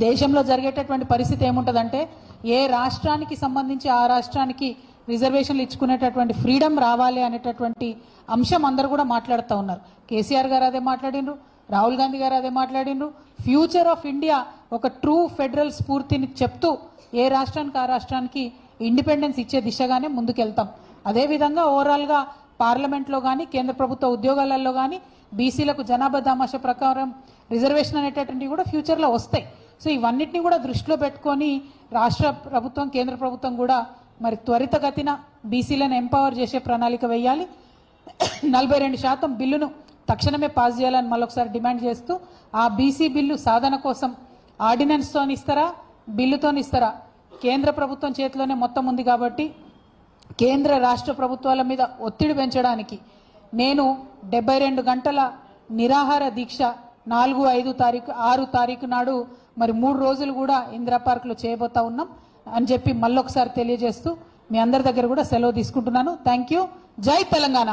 దేశంలో జరిగేటటువంటి పరిస్థితి ఏముంటుందంటే ఏ రాష్ట్రానికి సంబంధించి ఆ రాష్ట్రానికి రిజర్వేషన్లు ఇచ్చుకునేటటువంటి ఫ్రీడమ్ రావాలి అనేటటువంటి అంశం అందరూ కూడా మాట్లాడుతూ ఉన్నారు. కేసీఆర్ గారు అదే మాట్లాడినరు, రాహుల్ గాంధీ గారు అదే మాట్లాడినరు. ఫ్యూచర్ ఆఫ్ ఇండియా ఒక ట్రూ ఫెడరల్ స్ఫూర్తిని చెప్తూ ఏ రాష్ట్రానికి ఆ రాష్ట్రానికి ఇండిపెండెన్స్ ఇచ్చే దిశగానే ముందుకెళ్తాం. అదేవిధంగా ఓవరాల్గా పార్లమెంట్లో కానీ కేంద్ర ప్రభుత్వ ఉద్యోగాలలో కానీ బీసీలకు జనాభా దామాష ప్రకారం రిజర్వేషన్ అనేటటువంటివి కూడా ఫ్యూచర్లో వస్తాయి. సో ఇవన్నిటిని కూడా దృష్టిలో పెట్టుకొని రాష్ట్ర ప్రభుత్వం కేంద్ర ప్రభుత్వం కూడా మరి త్వరితగతిన బీసీలను ఎంపవర్ చేసే ప్రణాళిక వేయాలి. 42% బిల్లును తక్షణమే పాస్ చేయాలని మళ్ళొకసారి డిమాండ్ చేస్తూ ఆ బీసీ బిల్లు సాధన కోసం ఆర్డినెన్స్తో ఇస్తారా, బిల్లుతో ఇస్తారా? కేంద్ర ప్రభుత్వం చేతిలోనే మొత్తం ఉంది కాబట్టి కేంద్ర రాష్ట్ర ప్రభుత్వాల మీద ఒత్తిడి పెంచడానికి నేను 72 గంటల నిరాహార దీక్ష 4, 5 తారీఖు 6 తారీఖు నాడు మరి 3 రోజులు కూడా ఇందిరా పార్క్లో చేయబోతా ఉన్నాం అని చెప్పి మళ్ళొకసారి తెలియజేస్తూ మీ అందరి దగ్గర కూడా సెలవు తీసుకుంటున్నాను. Thank you. జై తెలంగాణ.